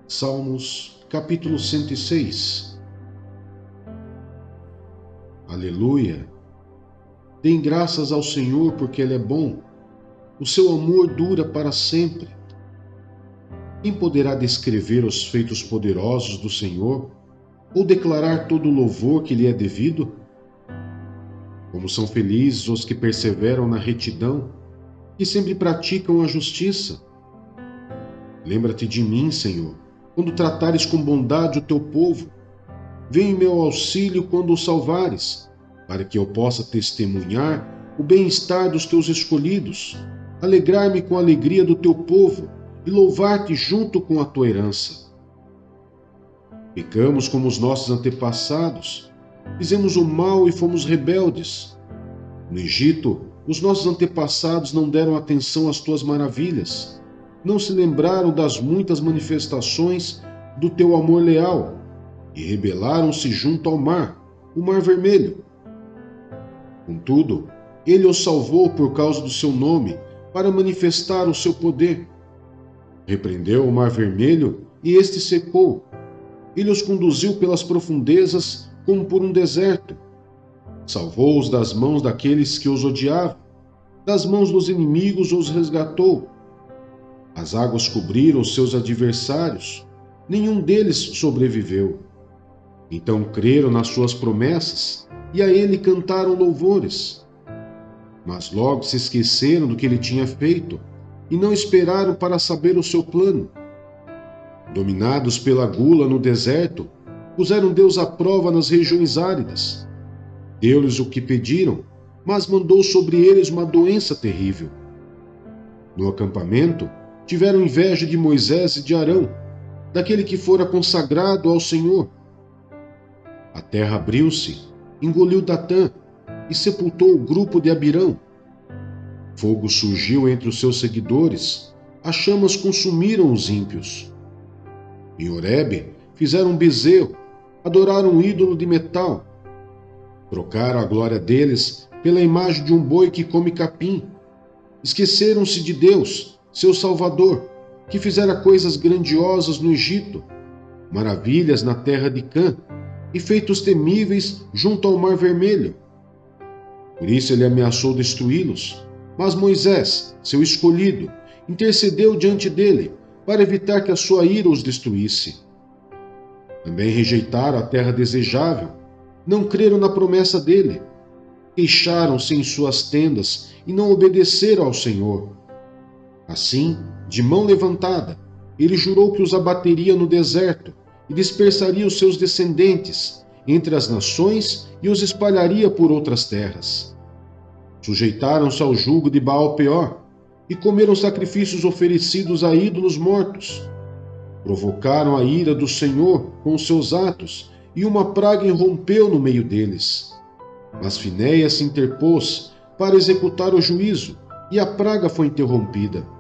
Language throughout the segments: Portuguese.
Salmos, capítulo 106. Aleluia! Dêem graças ao Senhor, porque Ele é bom. O seu amor dura para sempre. Quem poderá descrever os feitos poderosos do Senhor, ou declarar todo o louvor que lhe é devido? Como são felizes os que perseveram na retidão, que sempre praticam a justiça. Lembra-te de mim, Senhor, quando tratares com bondade o teu povo. Vem em meu auxílio quando o salvares, para que eu possa testemunhar o bem-estar dos teus escolhidos, alegrar-me com a alegria do teu povo e louvar-te junto com a tua herança. Pecamos como os nossos antepassados, fizemos o mal e fomos rebeldes. No Egito, os nossos antepassados não deram atenção às tuas maravilhas, não se lembraram das muitas manifestações do teu amor leal e rebelaram-se junto ao mar, o Mar Vermelho. Contudo, ele os salvou por causa do seu nome, para manifestar o seu poder. Repreendeu o Mar Vermelho e este secou. Ele os conduziu pelas profundezas como por um deserto. Salvou-os das mãos daqueles que os odiavam, das mãos dos inimigos os resgatou. As águas cobriram os seus adversários, nenhum deles sobreviveu. Então creram nas suas promessas e a ele cantaram louvores. Mas logo se esqueceram do que ele tinha feito e não esperaram para saber o seu plano. Dominados pela gula no deserto, puseram Deus à prova nas regiões áridas. Deu-lhes o que pediram, mas mandou sobre eles uma doença terrível. No acampamento, tiveram inveja de Moisés e de Arão, daquele que fora consagrado ao Senhor. A terra abriu-se, engoliu Datã e sepultou o grupo de Abirão. Fogo surgiu entre os seus seguidores, as chamas consumiram os ímpios. Em Horebe fizeram um bezerro, adoraram um ídolo de metal. Trocaram a glória deles pela imagem de um boi que come capim. Esqueceram-se de Deus, seu Salvador, que fizera coisas grandiosas no Egito, maravilhas na terra de Cã, e feitos temíveis junto ao Mar Vermelho. Por isso ele ameaçou destruí-los, mas Moisés, seu escolhido, intercedeu diante dele, para evitar que a sua ira os destruísse. Também rejeitaram a terra desejável, não creram na promessa dele, queixaram-se em suas tendas e não obedeceram ao Senhor. Assim, de mão levantada, ele jurou que os abateria no deserto e dispersaria os seus descendentes entre as nações e os espalharia por outras terras. Sujeitaram-se ao jugo de Baal-Peor e comeram sacrifícios oferecidos a ídolos mortos. Provocaram a ira do Senhor com os seus atos e uma praga irrompeu no meio deles. Mas Finéias se interpôs para executar o juízo e a praga foi interrompida.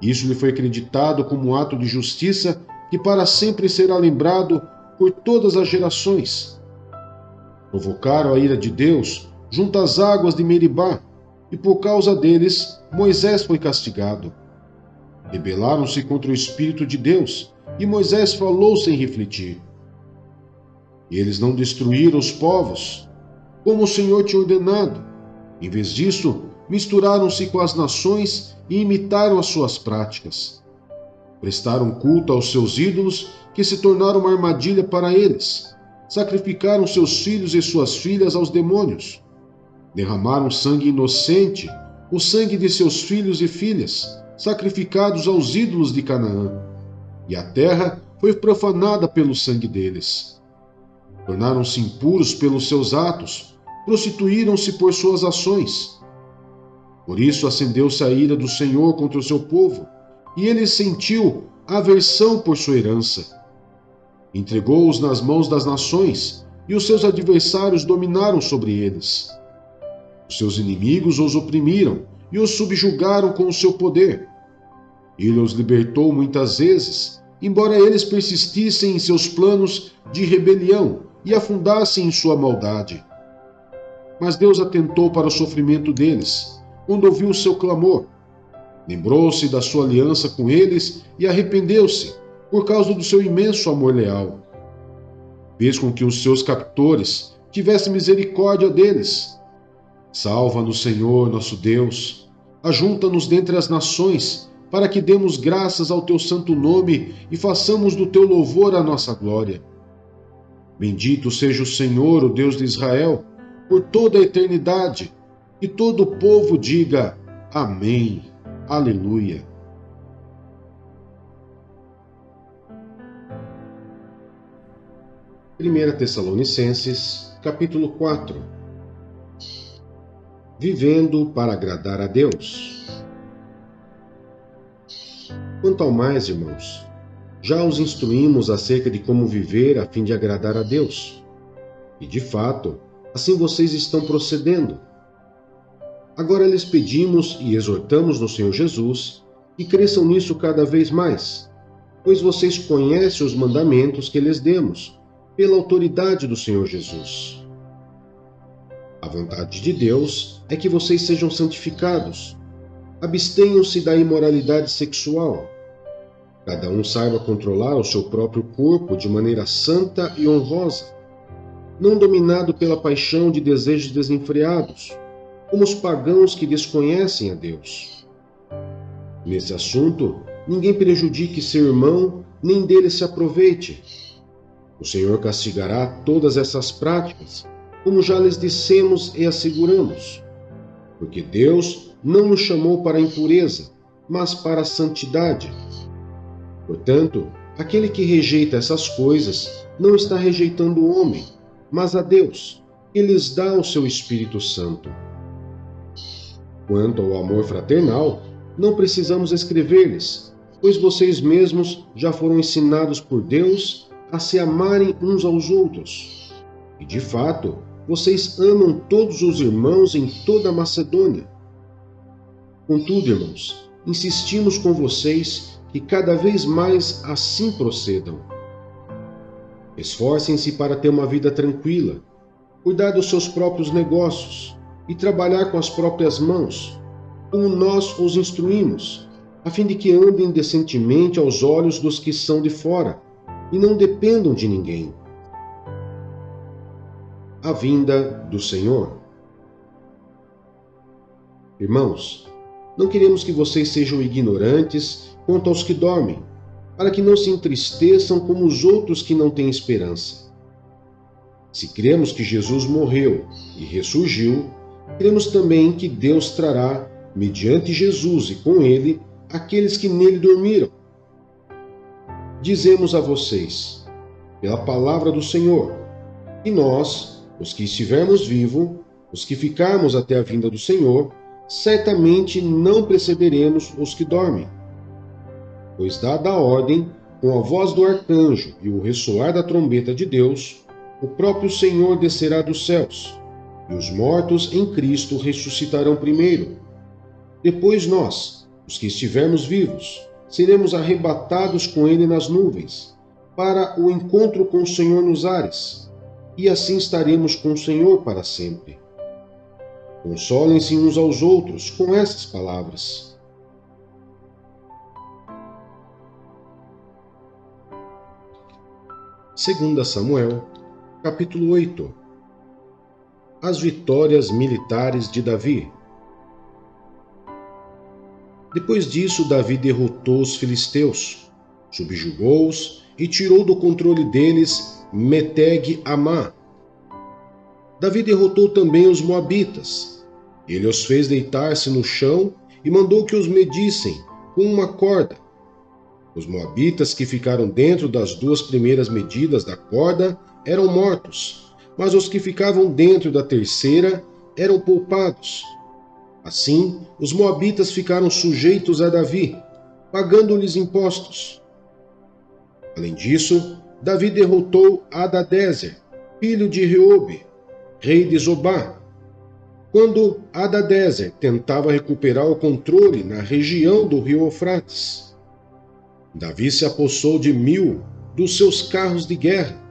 Isso lhe foi acreditado como um ato de justiça que para sempre será lembrado por todas as gerações. Provocaram a ira de Deus junto às águas de Meribá, e por causa deles Moisés foi castigado. Rebelaram-se contra o Espírito de Deus, e Moisés falou sem refletir. Eles não destruíram os povos, como o Senhor tinha ordenado. Em vez disso, misturaram-se com as nações e imitaram as suas práticas. Prestaram culto aos seus ídolos, que se tornaram uma armadilha para eles. Sacrificaram seus filhos e suas filhas aos demônios. Derramaram sangue inocente, o sangue de seus filhos e filhas, sacrificados aos ídolos de Canaã. E a terra foi profanada pelo sangue deles. Tornaram-se impuros pelos seus atos, prostituíram-se por suas ações. Por isso acendeu-se a ira do Senhor contra o seu povo, e ele sentiu aversão por sua herança. Entregou-os nas mãos das nações, e os seus adversários dominaram sobre eles. Os seus inimigos os oprimiram e os subjugaram com o seu poder. Ele os libertou muitas vezes, embora eles persistissem em seus planos de rebelião e afundassem em sua maldade. Mas Deus atentou para o sofrimento deles, quando ouviu o seu clamor. Lembrou-se da sua aliança com eles e arrependeu-se, por causa do seu imenso amor leal. Fez com que os seus captores tivessem misericórdia deles. Salva-nos, Senhor, nosso Deus. Ajunta-nos dentre as nações, para que demos graças ao teu santo nome e façamos do teu louvor a nossa glória. Bendito seja o Senhor, o Deus de Israel, por toda a eternidade. E todo o povo diga amém. Aleluia. Primeira Tessalonicenses, capítulo 4. Vivendo para agradar a Deus. Quanto ao mais, irmãos, já os instruímos acerca de como viver a fim de agradar a Deus. E, de fato, assim vocês estão procedendo. Agora lhes pedimos e exortamos no Senhor Jesus que cresçam nisso cada vez mais, pois vocês conhecem os mandamentos que lhes demos, pela autoridade do Senhor Jesus. A vontade de Deus é que vocês sejam santificados. Abstenham-se da imoralidade sexual. Cada um saiba controlar o seu próprio corpo de maneira santa e honrosa, não dominado pela paixão de desejos desenfreados, como os pagãos que desconhecem a Deus. Nesse assunto, ninguém prejudique seu irmão, nem dele se aproveite. O Senhor castigará todas essas práticas, como já lhes dissemos e asseguramos, porque Deus não nos chamou para a impureza, mas para a santidade. Portanto, aquele que rejeita essas coisas não está rejeitando o homem, mas a Deus, que lhes dá o seu Espírito Santo. Quanto ao amor fraternal, não precisamos escrever-lhes, pois vocês mesmos já foram ensinados por Deus a se amarem uns aos outros. E, de fato, vocês amam todos os irmãos em toda a Macedônia. Contudo, irmãos, insistimos com vocês que cada vez mais assim procedam. Esforcem-se para ter uma vida tranquila, cuidar dos seus próprios negócios e trabalhar com as próprias mãos, como nós os instruímos, a fim de que andem decentemente aos olhos dos que são de fora, e não dependam de ninguém. A vinda do Senhor. Irmãos, não queremos que vocês sejam ignorantes quanto aos que dormem, para que não se entristeçam como os outros que não têm esperança. Se cremos que Jesus morreu e ressurgiu, cremos também que Deus trará, mediante Jesus e com ele, aqueles que nele dormiram. Dizemos a vocês, pela palavra do Senhor, que nós, os que estivermos vivos, os que ficarmos até a vinda do Senhor, certamente não precederemos os que dormem. Pois dada a ordem, com a voz do arcanjo e o ressoar da trombeta de Deus, o próprio Senhor descerá dos céus, e os mortos em Cristo ressuscitarão primeiro. Depois nós, os que estivermos vivos, seremos arrebatados com ele nas nuvens, para o encontro com o Senhor nos ares, e assim estaremos com o Senhor para sempre. Consolem-se uns aos outros com estas palavras. Segunda Samuel, capítulo 8. As vitórias militares de Davi. Depois disso, Davi derrotou os filisteus, subjugou-os e tirou do controle deles Meteg-Amá. Davi derrotou também os moabitas. Ele os fez deitar-se no chão e mandou que os medissem com uma corda. Os moabitas que ficaram dentro das duas primeiras medidas da corda eram mortos, mas os que ficavam dentro da terceira eram poupados. Assim, os moabitas ficaram sujeitos a Davi, pagando-lhes impostos. Além disso, Davi derrotou Adadézer, filho de Reobe, rei de Zobá. Quando Adadézer tentava recuperar o controle na região do rio Eufrates, Davi se apossou de 1.000 dos seus carros de guerra,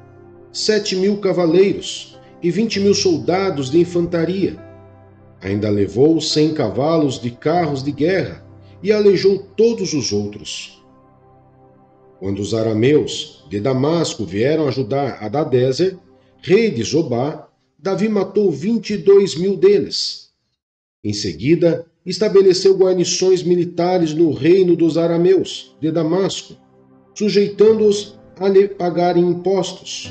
7.000 cavaleiros e 20.000 soldados de infantaria. Ainda levou 100 cavalos de carros de guerra e aleijou todos os outros. Quando os arameus de Damasco vieram ajudar Hadadezer, rei de Zobá, Davi matou 22.000 deles. Em seguida, estabeleceu guarnições militares no reino dos arameus de Damasco, sujeitando-os a lhe pagarem impostos.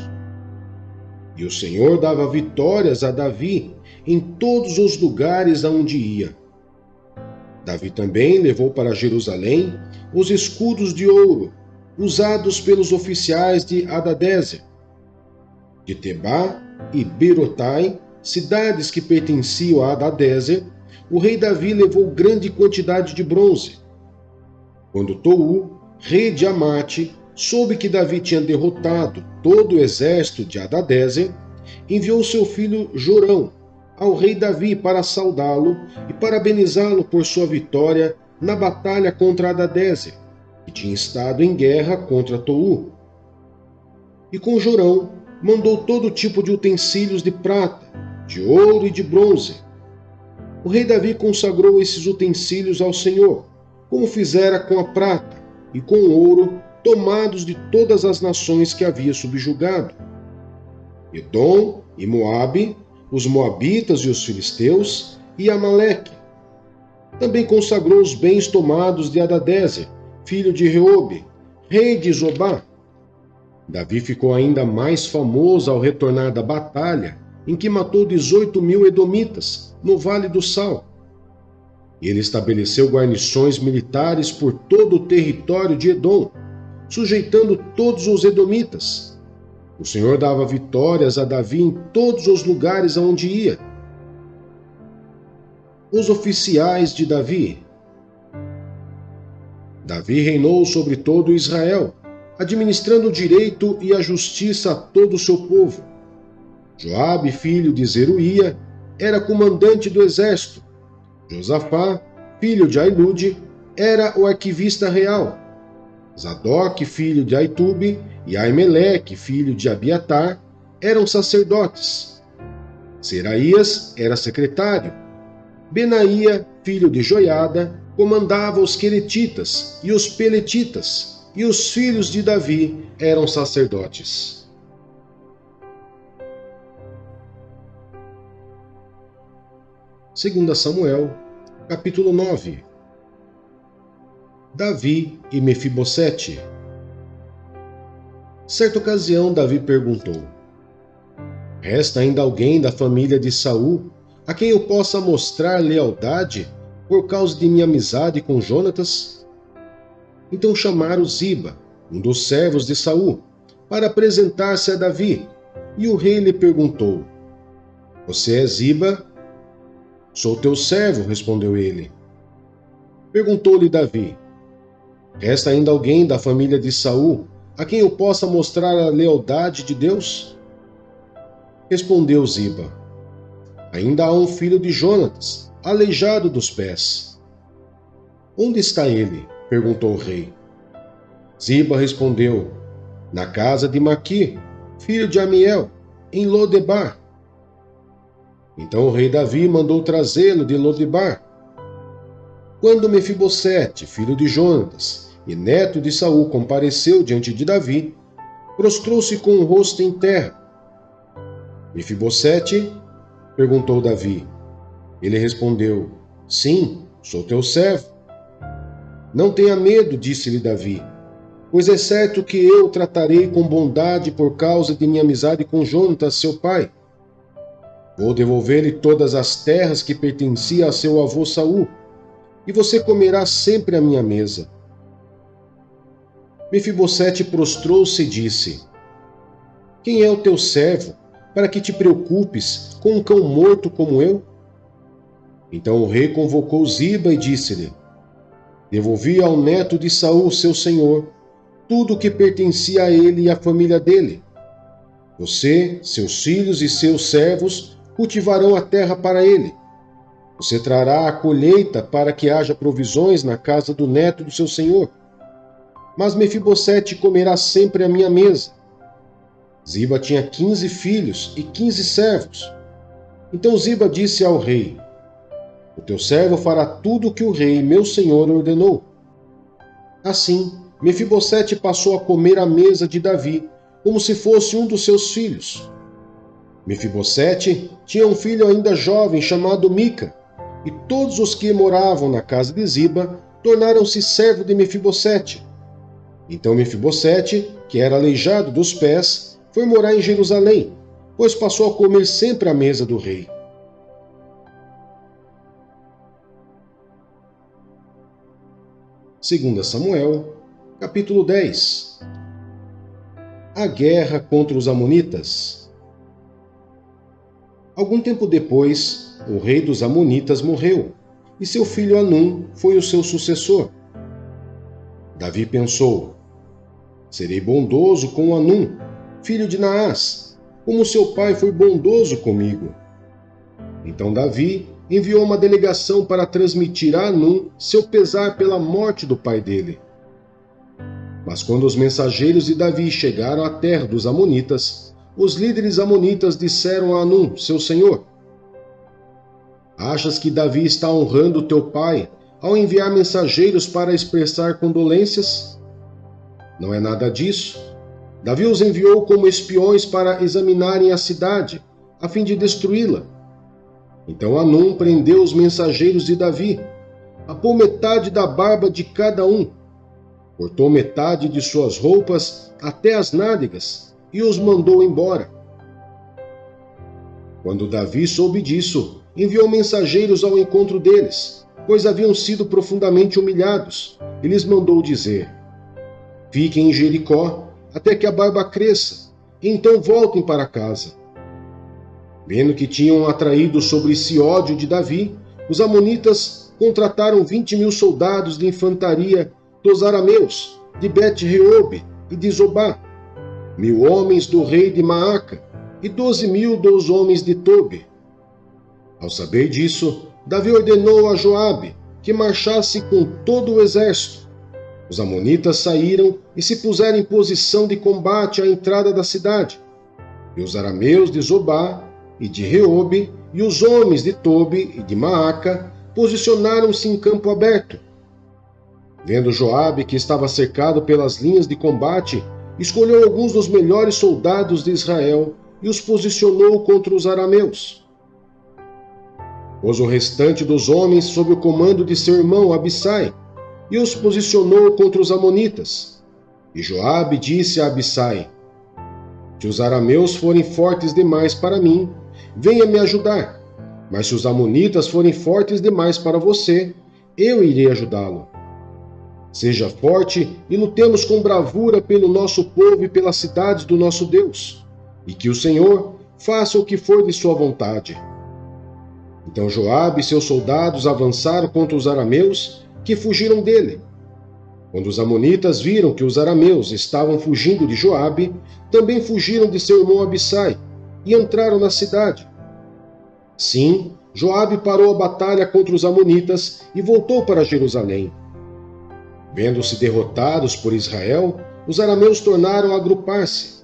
E o Senhor dava vitórias a Davi em todos os lugares aonde ia. Davi também levou para Jerusalém os escudos de ouro usados pelos oficiais de Hadadezer, de Tebá e Berotai, cidades que pertenciam a Hadadezer. O rei Davi levou grande quantidade de bronze. Quando Tou, rei de Amate, soube que Davi tinha derrotado todo o exército de Hadadezer, enviou seu filho Jorão ao rei Davi para saudá-lo e parabenizá-lo por sua vitória na batalha contra Hadadezer, que tinha estado em guerra contra Tou. E com Jorão mandou todo tipo de utensílios de prata, de ouro e de bronze. O rei Davi consagrou esses utensílios ao Senhor, como fizera com a prata e com o ouro tomados de todas as nações que havia subjugado: Edom e Moabe, os moabitas e os filisteus, e Amaleque. Também consagrou os bens tomados de Hadadezer, filho de Reobe, rei de Zobá. Davi ficou ainda mais famoso ao retornar da batalha, em que matou 18.000 edomitas, no Vale do Sal. Ele estabeleceu guarnições militares por todo o território de Edom, sujeitando todos os edomitas. O Senhor dava vitórias a Davi em todos os lugares aonde ia. Os oficiais de Davi. Davi reinou sobre todo Israel, administrando o direito e a justiça a todo o seu povo. Joabe, filho de Zeruía, era comandante do exército. Josafá, filho de Ailude, era o arquivista real. Zadok, filho de Aitube, e Aimeleque, filho de Abiatar, eram sacerdotes. Seraías era secretário. Benaía, filho de Joiada, comandava os queretitas e os peletitas, e os filhos de Davi eram sacerdotes. Segunda Samuel, capítulo 9. Davi e Mefibosete. Certa ocasião, Davi perguntou: Resta ainda alguém da família de Saul a quem eu possa mostrar lealdade por causa de minha amizade com Jonatas? Então chamaram Ziba, um dos servos de Saul, para apresentar-se a Davi, e o rei lhe perguntou: Você é Ziba? Sou teu servo, respondeu ele. Perguntou-lhe Davi: Resta ainda alguém da família de Saul a quem eu possa mostrar a lealdade de Deus? Respondeu Ziba: Ainda há um filho de Jonatas, aleijado dos pés. Onde está ele? Perguntou o rei. Ziba respondeu: Na casa de Maqui, filho de Amiel, em Lodebar. Então o rei Davi mandou trazê-lo de Lodebar. Quando Mefibosete, filho de Jonatas e neto de Saul, compareceu diante de Davi, prostrou-se com o rosto em terra. Mefibosete? Perguntou Davi. Ele respondeu: Sim, sou teu servo. Não tenha medo, disse-lhe Davi, pois é certo que eu o tratarei com bondade por causa de minha amizade com Jonatas, seu pai. Vou devolver-lhe todas as terras que pertenciam a seu avô Saul, e você comerá sempre à minha mesa. Mefibosete prostrou-se e disse: Quem é o teu servo, para que te preocupes com um cão morto como eu? Então o rei convocou Ziba e disse-lhe: Devolvi ao neto de Saul, seu senhor, tudo o que pertencia a ele e à família dele. Você, seus filhos e seus servos cultivarão a terra para ele. Você trará a colheita para que haja provisões na casa do neto do seu senhor. Mas Mefibosete comerá sempre à minha mesa. Ziba tinha 15 filhos e 15 servos. Então Ziba disse ao rei: O teu servo fará tudo o que o rei, meu senhor, ordenou. Assim, Mefibosete passou a comer à mesa de Davi, como se fosse um dos seus filhos. Mefibosete tinha um filho ainda jovem chamado Mica, e todos os que moravam na casa de Ziba tornaram-se servo de Mefibosete. Então Mefibosete, que era aleijado dos pés, foi morar em Jerusalém, pois passou a comer sempre à mesa do rei. Segunda Samuel, capítulo 10. A guerra contra os amonitas. Algum tempo depois, o rei dos amonitas morreu, e seu filho Hanum foi o seu sucessor. Davi pensou: serei bondoso com Hanum, filho de Naás, como seu pai foi bondoso comigo. Então Davi enviou uma delegação para transmitir a Hanum seu pesar pela morte do pai dele. Mas quando os mensageiros de Davi chegaram à terra dos amonitas, os líderes amonitas disseram a Hanum, seu senhor: achas que Davi está honrando teu pai ao enviar mensageiros para expressar condolências? Não é nada disso. Davi os enviou como espiões para examinarem a cidade, a fim de destruí-la. Então Hanum prendeu os mensageiros de Davi, apou metade da barba de cada um, cortou metade de suas roupas até as nádegas e os mandou embora. Quando Davi soube disso, enviou mensageiros ao encontro deles, pois haviam sido profundamente humilhados, e lhes mandou dizer: fiquem em Jericó até que a barba cresça, e então voltem para casa. Vendo que tinham atraído sobre si ódio de Davi, os amonitas contrataram 20.000 soldados de infantaria dos arameus, de Bet-Reobe e de Zobá, 1.000 homens do rei de Maaca e 12.000 dos homens de Tobi. Ao saber disso, Davi ordenou a Joabe que marchasse com todo o exército. Os amonitas saíram e se puseram em posição de combate à entrada da cidade, e os arameus de Zobá e de Reobe e os homens de Tobi e de Maaca posicionaram-se em campo aberto. Vendo Joabe que estava cercado pelas linhas de combate, escolheu alguns dos melhores soldados de Israel e os posicionou contra os arameus. Pôs o restante dos homens sob o comando de seu irmão Abissai e os posicionou contra os amonitas. E Joabe disse a Abissai: se os arameus forem fortes demais para mim, venha me ajudar, mas se os amonitas forem fortes demais para você, eu irei ajudá-lo. Seja forte e lutemos com bravura pelo nosso povo e pelas cidades do nosso Deus, e que o Senhor faça o que for de sua vontade. Então Joabe e seus soldados avançaram contra os arameus, que fugiram dele. Quando os amonitas viram que os arameus estavam fugindo de Joabe, também fugiram de seu irmão Abissai e entraram na cidade. Sim, Joabe parou a batalha contra os amonitas e voltou para Jerusalém. Vendo-se derrotados por Israel, os arameus tornaram a agrupar-se.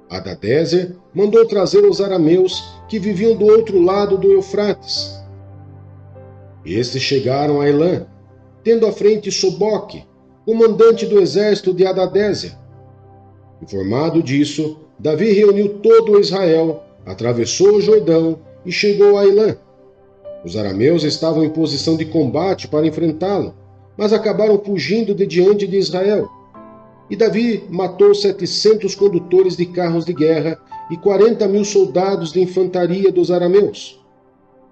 Hadadezer mandou trazer os arameus que viviam do outro lado do Eufrates. Estes chegaram a Elã, tendo à frente Soboque, comandante do exército de Hadadezer. Informado disso, Davi reuniu todo o Israel, atravessou o Jordão e chegou a Elã. Os arameus estavam em posição de combate para enfrentá-lo, mas acabaram fugindo de diante de Israel. E Davi matou 700 condutores de carros de guerra e 40.000 soldados de infantaria dos arameus.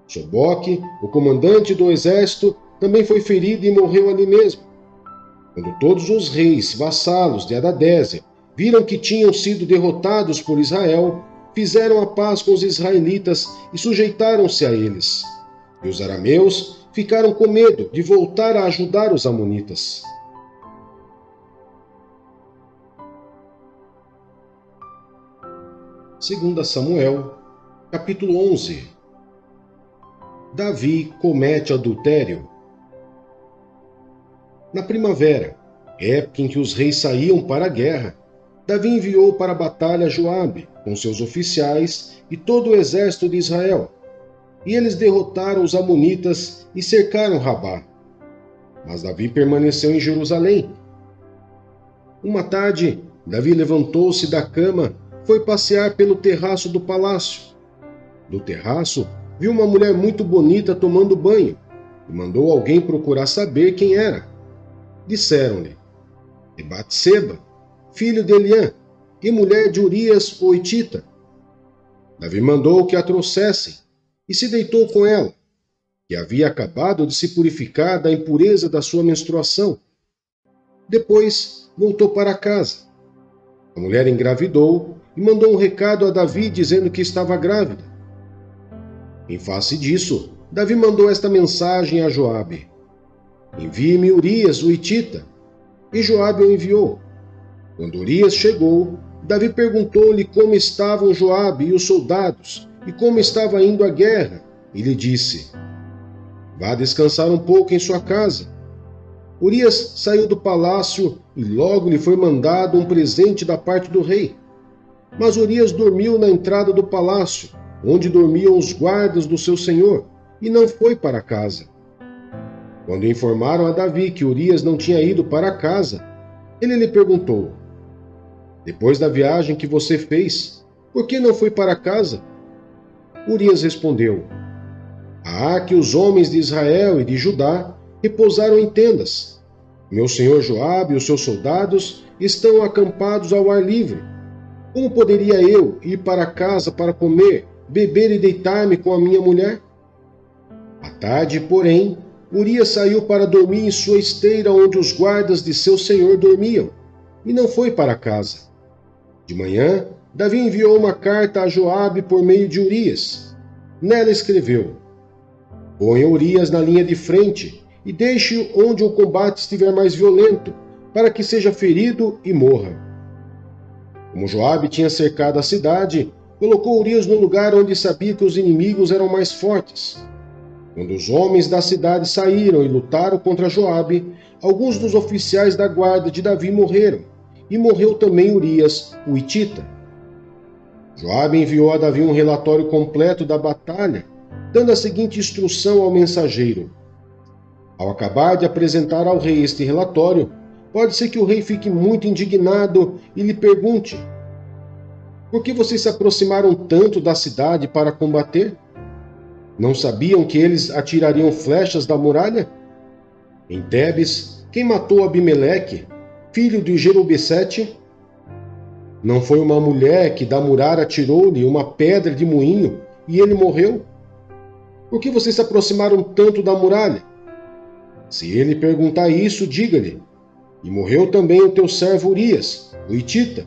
Soboque, o comandante do exército, também foi ferido e morreu ali mesmo. Quando todos os reis vassalos de Hadadezer viram que tinham sido derrotados por Israel, fizeram a paz com os israelitas e sujeitaram-se a eles. E os arameus ficaram com medo de voltar a ajudar os amonitas. Segunda Samuel, capítulo 11. Davi comete adultério. Na primavera, época em que os reis saíam para a guerra, Davi enviou para a batalha Joabe, com seus oficiais e todo o exército de Israel. E eles derrotaram os amonitas e cercaram Rabá. Mas Davi permaneceu em Jerusalém. Uma tarde, Davi levantou-se da cama, foi passear pelo terraço do palácio. Do terraço, viu uma mulher muito bonita tomando banho e mandou alguém procurar saber quem era. Disseram-lhe: é Batseba, filho de Eliã, e mulher de Urias o Hitita. Davi mandou que a trouxessem e se deitou com ela, que havia acabado de se purificar da impureza da sua menstruação. Depois voltou para casa. A mulher engravidou e mandou um recado a Davi dizendo que estava grávida. Em face disso, Davi mandou esta mensagem a Joabe: envie-me Urias o Hitita. E Joabe o enviou. Quando Urias chegou, Davi perguntou-lhe como estavam Joabe e os soldados e como estava indo a guerra, e lhe disse: vá descansar um pouco em sua casa. Urias saiu do palácio e logo lhe foi mandado um presente da parte do rei. Mas Urias dormiu na entrada do palácio, onde dormiam os guardas do seu senhor, e não foi para casa. Quando informaram a Davi que Urias não tinha ido para casa, ele lhe perguntou: depois da viagem que você fez, por que não foi para casa? Urias respondeu: que os homens de Israel e de Judá repousaram em tendas. Meu senhor Joabe e os seus soldados estão acampados ao ar livre. Como poderia eu ir para casa para comer, beber e deitar-me com a minha mulher? À tarde, porém, Urias saiu para dormir em sua esteira onde os guardas de seu senhor dormiam, e não foi para casa. De manhã, Davi enviou uma carta a Joabe por meio de Urias. Nela escreveu: ponha Urias na linha de frente e deixe-o onde o combate estiver mais violento, para que seja ferido e morra. Como Joabe tinha cercado a cidade, colocou Urias no lugar onde sabia que os inimigos eram mais fortes. Quando os homens da cidade saíram e lutaram contra Joabe, alguns dos oficiais da guarda de Davi morreram, e morreu também Urias, o Hitita. Joabe enviou a Davi um relatório completo da batalha, dando a seguinte instrução ao mensageiro: ao acabar de apresentar ao rei este relatório, pode ser que o rei fique muito indignado e lhe pergunte: por que vocês se aproximaram tanto da cidade para combater? Não sabiam que eles atirariam flechas da muralha? Em Tebes, quem matou Abimeleque, filho de Jerubessete? Não foi uma mulher que da muralha atirou-lhe uma pedra de moinho e ele morreu? Por que vocês se aproximaram tanto da muralha? Se ele perguntar isso, diga-lhe: e morreu também o teu servo Urias, o Hitita.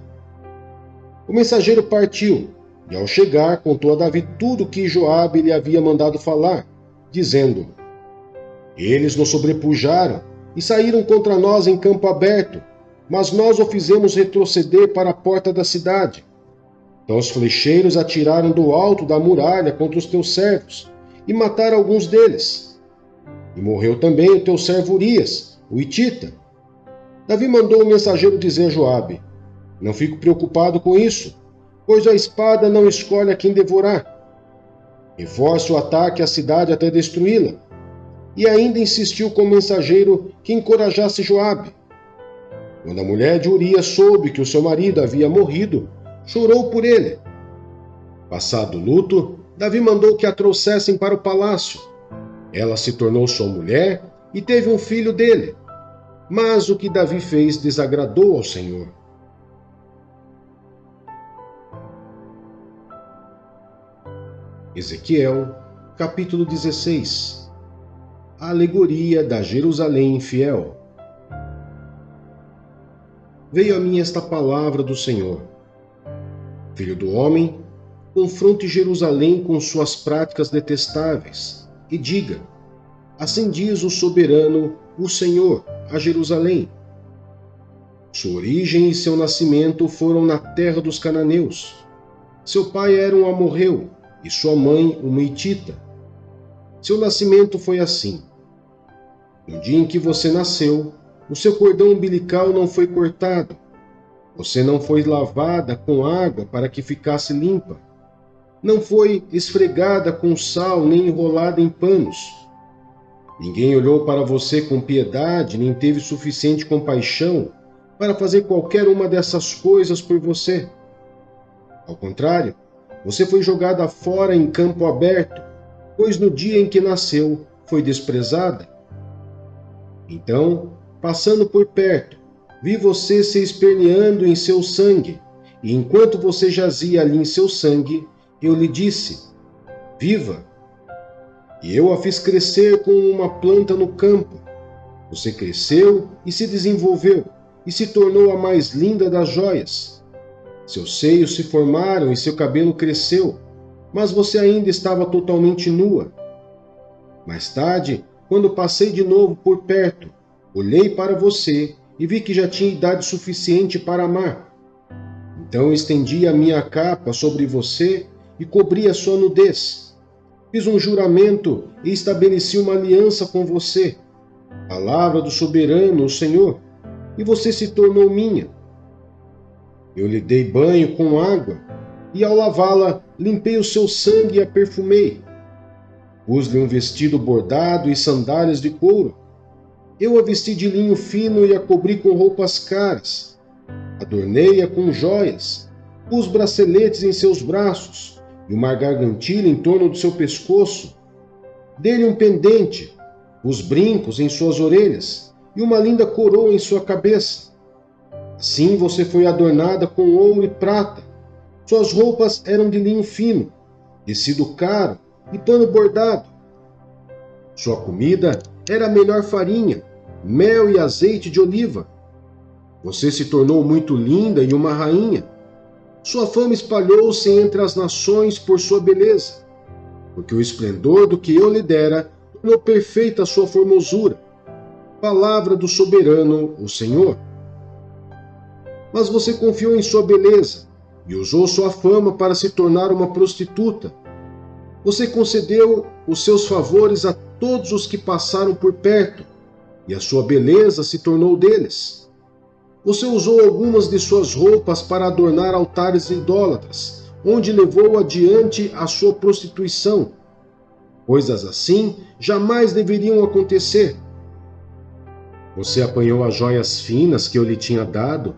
O mensageiro partiu, e ao chegar contou a Davi tudo o que Joabe lhe havia mandado falar, dizendo: eles nos sobrepujaram e saíram contra nós em campo aberto, mas nós o fizemos retroceder para a porta da cidade. Então os flecheiros atiraram do alto da muralha contra os teus servos, e mataram alguns deles. E morreu também o teu servo Urias, o Hitita. Davi mandou o mensageiro dizer a Joabe: não fico preocupado com isso, pois a espada não escolhe a quem devorar. Reforce o ataque à cidade até destruí-la. E ainda insistiu com o mensageiro que encorajasse Joabe. Quando a mulher de Urias soube que o seu marido havia morrido, chorou por ele. Passado o luto, Davi mandou que a trouxessem para o palácio. Ela se tornou sua mulher e teve um filho dele. Mas o que Davi fez desagradou ao Senhor. Ezequiel, capítulo 16. A alegoria da Jerusalém infiel. Veio a mim esta palavra do Senhor: filho do homem, confronte Jerusalém com suas práticas detestáveis, e diga: assim diz o soberano, o Senhor, a Jerusalém. Sua origem e seu nascimento foram na terra dos cananeus. Seu pai era um amorreu, e sua mãe uma hitita. Seu nascimento foi assim: no dia em que você nasceu, o seu cordão umbilical não foi cortado. Você não foi lavada com água para que ficasse limpa. Não foi esfregada com sal nem enrolada em panos. Ninguém olhou para você com piedade, nem teve suficiente compaixão para fazer qualquer uma dessas coisas por você. Ao contrário, você foi jogada fora em campo aberto, pois no dia em que nasceu foi desprezada. Então, passando por perto, vi você se esperneando em seu sangue, e enquanto você jazia ali em seu sangue, eu lhe disse: viva! E eu a fiz crescer como uma planta no campo. Você cresceu e se desenvolveu, e se tornou a mais linda das joias. Seus seios se formaram e seu cabelo cresceu, mas você ainda estava totalmente nua. Mais tarde, quando passei de novo por perto, olhei para você e vi que já tinha idade suficiente para amar. Então estendi a minha capa sobre você e cobri a sua nudez. Fiz um juramento e estabeleci uma aliança com você, palavra do soberano, o Senhor, e você se tornou minha. Eu lhe dei banho com água, e ao lavá-la, limpei o seu sangue e a perfumei. Pus-lhe um vestido bordado e sandálias de couro. Eu a vesti de linho fino e a cobri com roupas caras. Adornei-a com joias, pus braceletes em seus braços e uma gargantilha em torno do seu pescoço. Dei-lhe um pendente, pus brincos em suas orelhas e uma linda coroa em sua cabeça. Assim você foi adornada com ouro e prata. Suas roupas eram de linho fino, tecido caro e pano bordado. Sua comida era a melhor farinha, mel e azeite de oliva. Você se tornou muito linda e uma rainha. Sua fama espalhou-se entre as nações por sua beleza, porque o esplendor do que eu lhe dera tornou perfeita a sua formosura. Palavra do soberano, o Senhor. Mas você confiou em sua beleza e usou sua fama para se tornar uma prostituta. Você concedeu os seus favores a todos os que passaram por perto, e a sua beleza se tornou deles. Você usou algumas de suas roupas para adornar altares idólatras, onde levou adiante a sua prostituição. Coisas assim jamais deveriam acontecer. Você apanhou as joias finas que eu lhe tinha dado,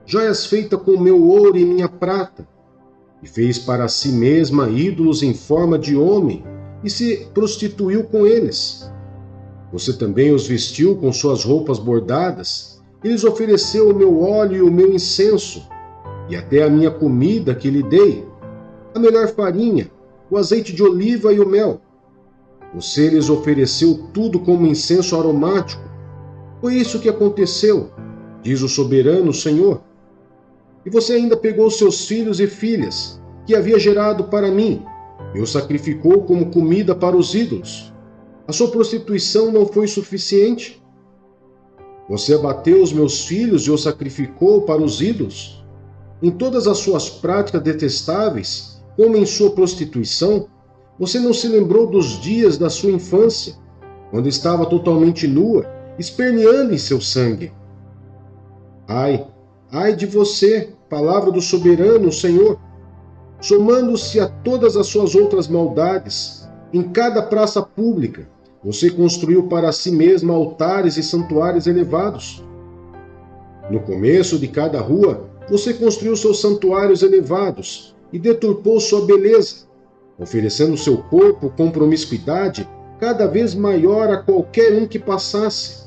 joias feitas com meu ouro e minha prata, e fez para si mesma ídolos em forma de homem, e se prostituiu com eles. Você também os vestiu com suas roupas bordadas, e lhes ofereceu o meu óleo e o meu incenso, e até a minha comida que lhe dei, a melhor farinha, o azeite de oliva e o mel. Você lhes ofereceu tudo como incenso aromático. Foi isso que aconteceu, diz o soberano Senhor. E você ainda pegou seus filhos e filhas, que havia gerado para mim, e os sacrificou como comida para os ídolos. A sua prostituição não foi suficiente? Você abateu os meus filhos e os sacrificou para os ídolos? Em todas as suas práticas detestáveis, como em sua prostituição, você não se lembrou dos dias da sua infância, quando estava totalmente nua, esperneando em seu sangue. Ai, ai de você, palavra do soberano, Senhor! Somando-se a todas as suas outras maldades, em cada praça pública, você construiu para si mesma altares e santuários elevados. No começo de cada rua, você construiu seus santuários elevados e deturpou sua beleza, oferecendo seu corpo com promiscuidade cada vez maior a qualquer um que passasse.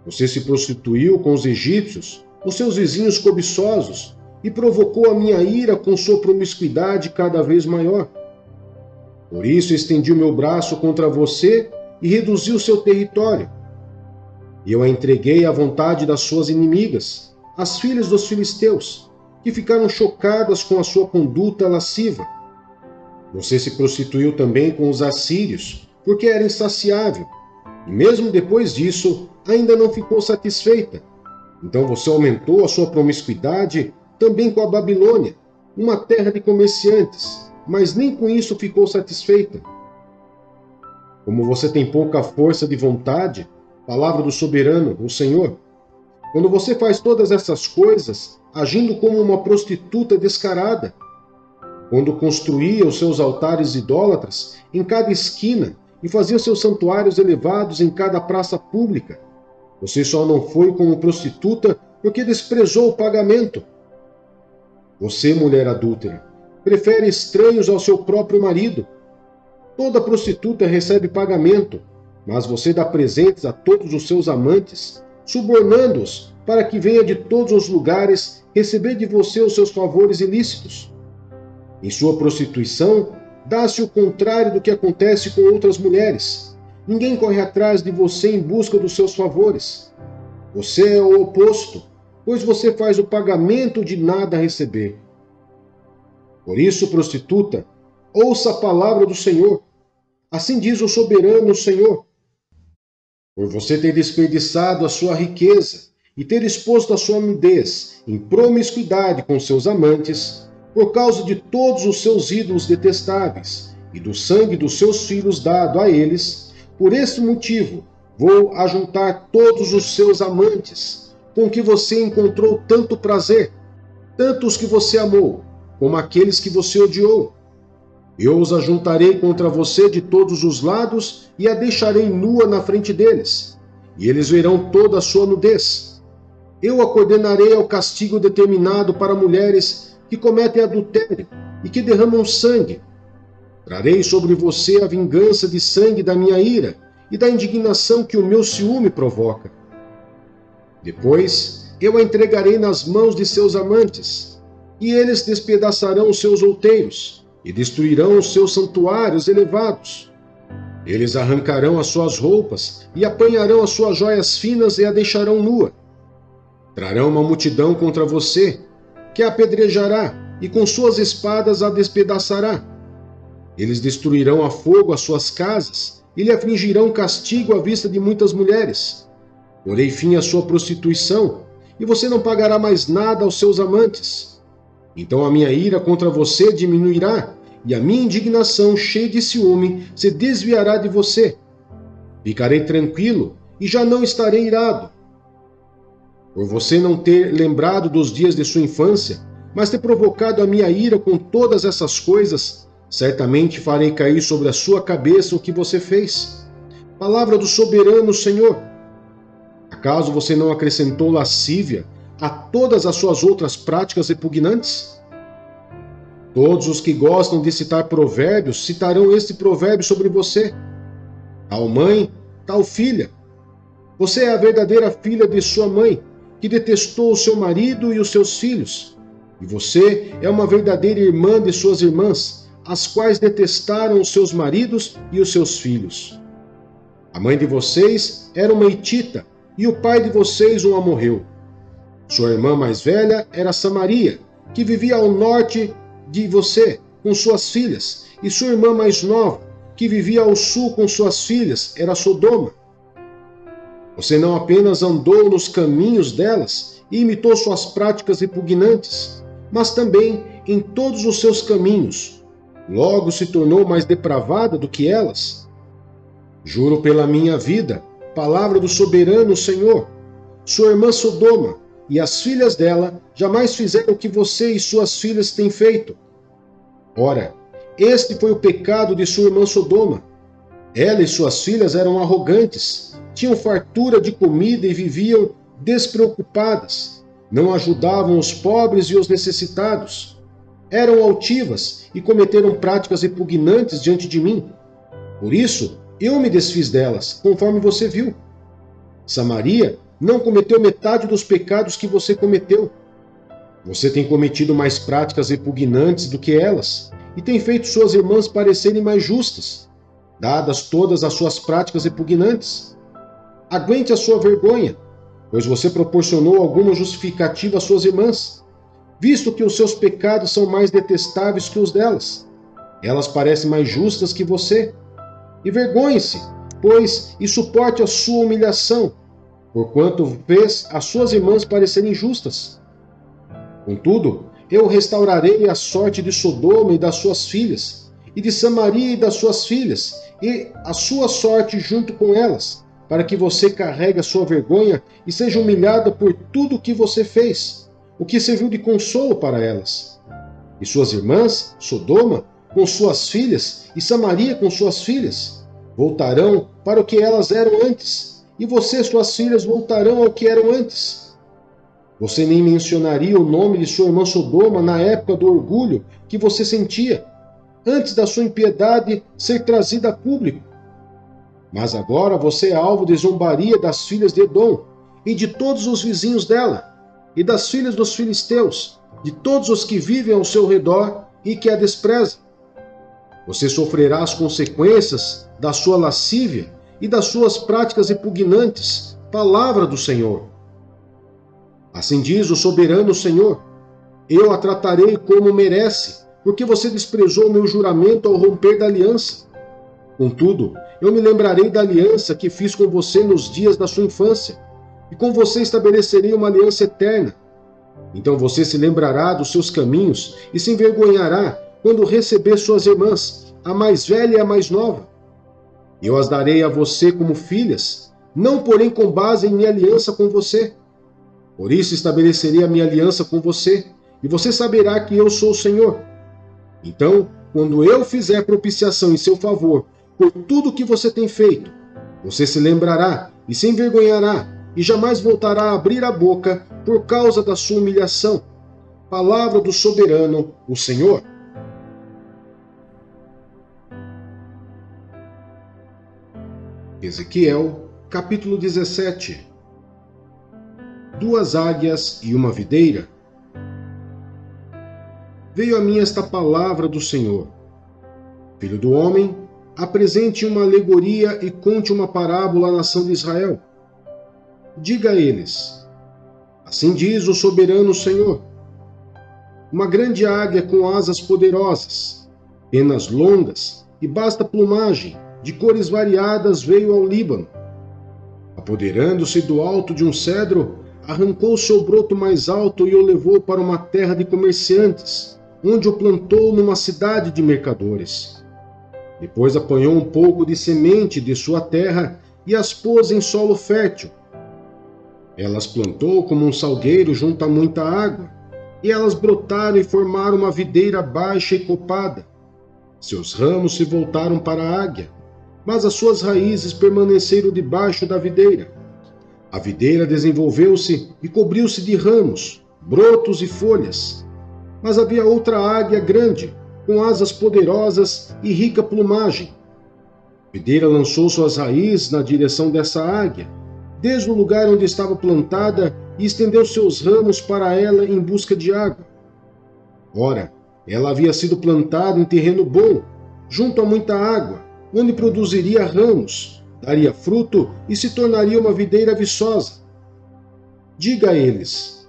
Você se prostituiu com os egípcios, os seus vizinhos cobiçosos, e provocou a minha ira com sua promiscuidade cada vez maior. Por isso estendi o meu braço contra você e reduzi o seu território. E eu a entreguei à vontade das suas inimigas, as filhas dos filisteus, que ficaram chocadas com a sua conduta lasciva. Você se prostituiu também com os assírios, porque era insaciável, e mesmo depois disso, ainda não ficou satisfeita. Então você aumentou a sua promiscuidade também com a Babilônia, uma terra de comerciantes, mas nem com isso ficou satisfeita. Como você tem pouca força de vontade, palavra do soberano, o Senhor, quando você faz todas essas coisas, agindo como uma prostituta descarada, quando construía os seus altares idólatras em cada esquina e fazia seus santuários elevados em cada praça pública, você só não foi como prostituta porque desprezou o pagamento. Você, mulher adúltera, prefere estranhos ao seu próprio marido. Toda prostituta recebe pagamento, mas você dá presentes a todos os seus amantes, subornando-os para que venha de todos os lugares receber de você os seus favores ilícitos. Em sua prostituição, dá-se o contrário do que acontece com outras mulheres. Ninguém corre atrás de você em busca dos seus favores. Você é o oposto, pois você faz o pagamento de nada receber. Por isso, prostituta, ouça a palavra do Senhor. Assim diz o soberano Senhor. Por você ter desperdiçado a sua riqueza e ter exposto a sua nudez em promiscuidade com seus amantes, por causa de todos os seus ídolos detestáveis e do sangue dos seus filhos dado a eles, por esse motivo vou ajuntar todos os seus amantes, com que você encontrou tanto prazer, tanto os que você amou, como aqueles que você odiou. Eu os ajuntarei contra você de todos os lados e a deixarei nua na frente deles, e eles verão toda a sua nudez. Eu a condenarei ao castigo determinado para mulheres que cometem adultério e que derramam sangue. Trarei sobre você a vingança de sangue da minha ira e da indignação que o meu ciúme provoca. Depois eu a entregarei nas mãos de seus amantes, e eles despedaçarão os seus outeiros e destruirão os seus santuários elevados. Eles arrancarão as suas roupas e apanharão as suas joias finas e a deixarão nua. Trarão uma multidão contra você, que a apedrejará e com suas espadas a despedaçará. Eles destruirão a fogo as suas casas e lhe afligirão castigo à vista de muitas mulheres. Porei fim à sua prostituição, e você não pagará mais nada aos seus amantes. Então a minha ira contra você diminuirá, e a minha indignação, cheia de ciúme, se desviará de você. Ficarei tranquilo e já não estarei irado. Por você não ter lembrado dos dias de sua infância, mas ter provocado a minha ira com todas essas coisas, certamente farei cair sobre a sua cabeça o que você fez. Palavra do soberano Senhor. Acaso você não acrescentou lascívia a todas as suas outras práticas repugnantes? Todos os que gostam de citar provérbios citarão este provérbio sobre você. Tal mãe, tal filha. Você é a verdadeira filha de sua mãe, que detestou o seu marido e os seus filhos. E você é uma verdadeira irmã de suas irmãs, as quais detestaram os seus maridos e os seus filhos. A mãe de vocês era uma hitita, e o pai de vocês um amorreu. Sua irmã mais velha era Samaria, que vivia ao norte de você, com suas filhas, e sua irmã mais nova, que vivia ao sul com suas filhas, era Sodoma. Você não apenas andou nos caminhos delas e imitou suas práticas repugnantes, mas também em todos os seus caminhos. Logo se tornou mais depravada do que elas. Juro pela minha vida, palavra do soberano Senhor, sua irmã Sodoma e as filhas dela jamais fizeram o que você e suas filhas têm feito. Ora, este foi o pecado de sua irmã Sodoma. Ela e suas filhas eram arrogantes, tinham fartura de comida e viviam despreocupadas. Não ajudavam os pobres e os necessitados. Eram altivas e cometeram práticas repugnantes diante de mim. Por isso, eu me desfiz delas, conforme você viu. Samaria não cometeu metade dos pecados que você cometeu. Você tem cometido mais práticas repugnantes do que elas, e tem feito suas irmãs parecerem mais justas, dadas todas as suas práticas repugnantes. Aguente a sua vergonha, pois você proporcionou alguma justificativa às suas irmãs, visto que os seus pecados são mais detestáveis que os delas. Elas parecem mais justas que você. E vergonhe-se, pois, e suporte a sua humilhação, porquanto fez as suas irmãs parecerem justas. Contudo, eu restaurarei a sorte de Sodoma e das suas filhas, e de Samaria e das suas filhas, e a sua sorte junto com elas, para que você carregue a sua vergonha e seja humilhada por tudo o que você fez, o que serviu de consolo para elas. E suas irmãs, Sodoma, com suas filhas, e Samaria com suas filhas, voltarão para o que elas eram antes, e você e suas filhas voltarão ao que eram antes. Você nem mencionaria o nome de sua irmã Sodoma na época do orgulho que você sentia, antes da sua impiedade ser trazida a público. Mas agora você é alvo de zombaria das filhas de Edom e de todos os vizinhos dela, e das filhas dos filisteus, de todos os que vivem ao seu redor e que a desprezam. Você sofrerá as consequências da sua lascívia e das suas práticas repugnantes, palavra do Senhor. Assim diz o soberano Senhor: eu a tratarei como merece, porque você desprezou o meu juramento ao romper da aliança. Contudo, eu me lembrarei da aliança que fiz com você nos dias da sua infância, e com você estabelecerei uma aliança eterna. Então você se lembrará dos seus caminhos e se envergonhará quando receber suas irmãs, a mais velha e a mais nova. Eu as darei a você como filhas, não porém com base em minha aliança com você. Por isso estabelecerei a minha aliança com você, e você saberá que eu sou o Senhor. Então, quando eu fizer propiciação em seu favor por tudo o que você tem feito, você se lembrará e se envergonhará, e jamais voltará a abrir a boca por causa da sua humilhação. Palavra do soberano, o Senhor. Ezequiel, capítulo 17. 2 águias e uma videira. Veio a mim esta palavra do Senhor: Filho do homem, apresente uma alegoria e conte uma parábola à nação de Israel. Diga a eles: assim diz o soberano Senhor: uma grande águia com asas poderosas, penas longas e vasta plumagem, de cores variadas, veio ao Líbano. Apoderando-se do alto de um cedro, arrancou seu broto mais alto e o levou para uma terra de comerciantes, onde o plantou numa cidade de mercadores. Depois apanhou um pouco de semente de sua terra e as pôs em solo fértil. Elas plantou como um salgueiro junto a muita água, e elas brotaram e formaram uma videira baixa e copada. Seus ramos se voltaram para a águia, mas as suas raízes permaneceram debaixo da videira. A videira desenvolveu-se e cobriu-se de ramos, brotos e folhas. Mas havia outra águia grande, com asas poderosas e rica plumagem. A videira lançou suas raízes na direção dessa águia, desde o lugar onde estava plantada, e estendeu seus ramos para ela em busca de água. Ora, ela havia sido plantada em terreno bom, junto a muita água, onde produziria ramos, daria fruto e se tornaria uma videira viçosa. Diga a eles: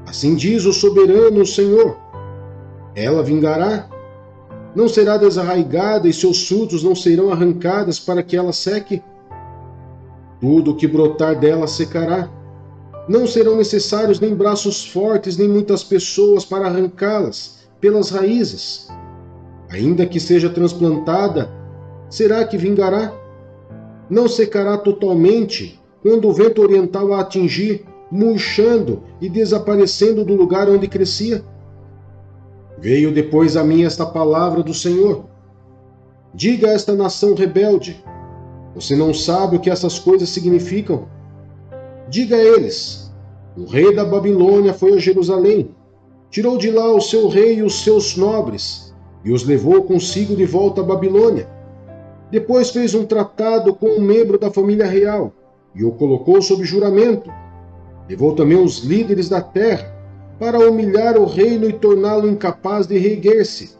assim diz o soberano Senhor: ela vingará? Não será desarraigada e seus frutos não serão arrancados para que ela seque? Tudo o que brotar dela secará. Não serão necessários nem braços fortes nem muitas pessoas para arrancá-las pelas raízes. Ainda que seja transplantada, será que vingará? Não secará totalmente quando o vento oriental a atingir, murchando e desaparecendo do lugar onde crescia? Veio depois a mim esta palavra do Senhor: diga a esta nação rebelde: você não sabe o que essas coisas significam? Diga a eles: o rei da Babilônia foi a Jerusalém, tirou de lá o seu rei e os seus nobres, e os levou consigo de volta à Babilônia. Depois fez um tratado com um membro da família real, e o colocou sob juramento. Levou também os líderes da terra, para humilhar o reino e torná-lo incapaz de reerguer-se,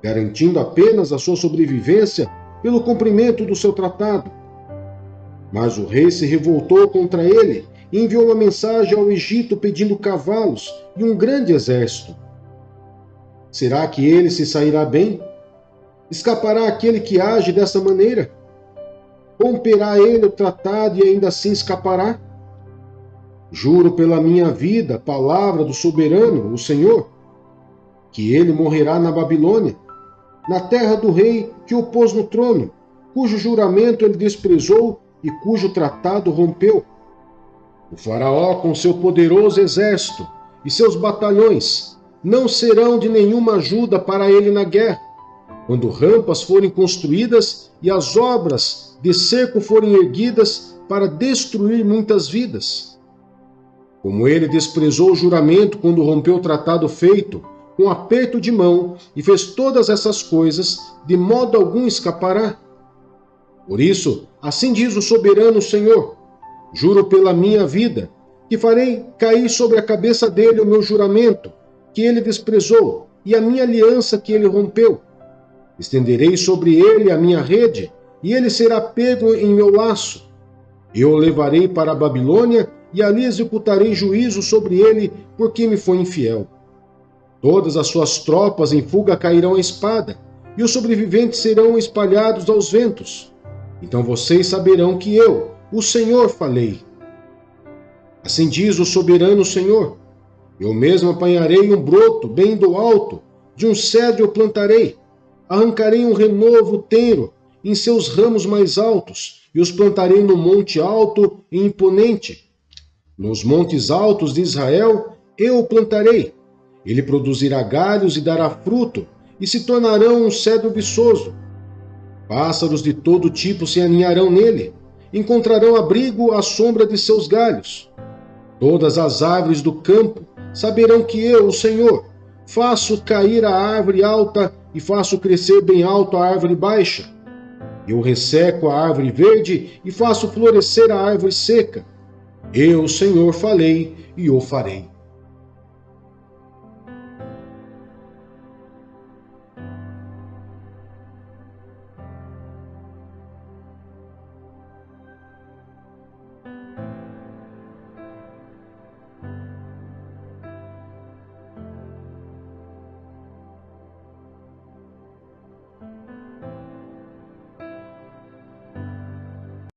garantindo apenas a sua sobrevivência pelo cumprimento do seu tratado. Mas o rei se revoltou contra ele e enviou uma mensagem ao Egito pedindo cavalos e um grande exército. Será que ele se sairá bem? Escapará aquele que age dessa maneira? Romperá ele o tratado e ainda assim escapará? Juro pela minha vida, palavra do soberano, o Senhor, que ele morrerá na Babilônia, na terra do rei que o pôs no trono, cujo juramento ele desprezou e cujo tratado rompeu. O faraó com seu poderoso exército e seus batalhões não serão de nenhuma ajuda para ele na guerra, quando rampas forem construídas e as obras de cerco forem erguidas para destruir muitas vidas. Como ele desprezou o juramento quando rompeu o tratado feito, com aperto de mão, e fez todas essas coisas, de modo algum escapará. Por isso, assim diz o soberano Senhor: juro pela minha vida, que farei cair sobre a cabeça dele o meu juramento, que ele desprezou, e a minha aliança que ele rompeu. Estenderei sobre ele a minha rede, e ele será pego em meu laço. Eu o levarei para a Babilônia, e ali executarei juízo sobre ele, porque me foi infiel. Todas as suas tropas em fuga cairão à espada, e os sobreviventes serão espalhados aos ventos. Então vocês saberão que eu, o Senhor, falei. Assim diz o soberano Senhor: eu mesmo apanharei um broto bem do alto, de um cedro eu plantarei, arrancarei um renovo tenro em seus ramos mais altos, e os plantarei no monte alto e imponente. Nos montes altos de Israel eu o plantarei. Ele produzirá galhos e dará fruto, e se tornarão um cedro viçoso. Pássaros de todo tipo se aninharão nele, encontrarão abrigo à sombra de seus galhos. Todas as árvores do campo saberão que eu, o Senhor, faço cair a árvore alta e faço crescer bem alto a árvore baixa. Eu resseco a árvore verde e faço florescer a árvore seca. Eu, o Senhor, falei e o farei.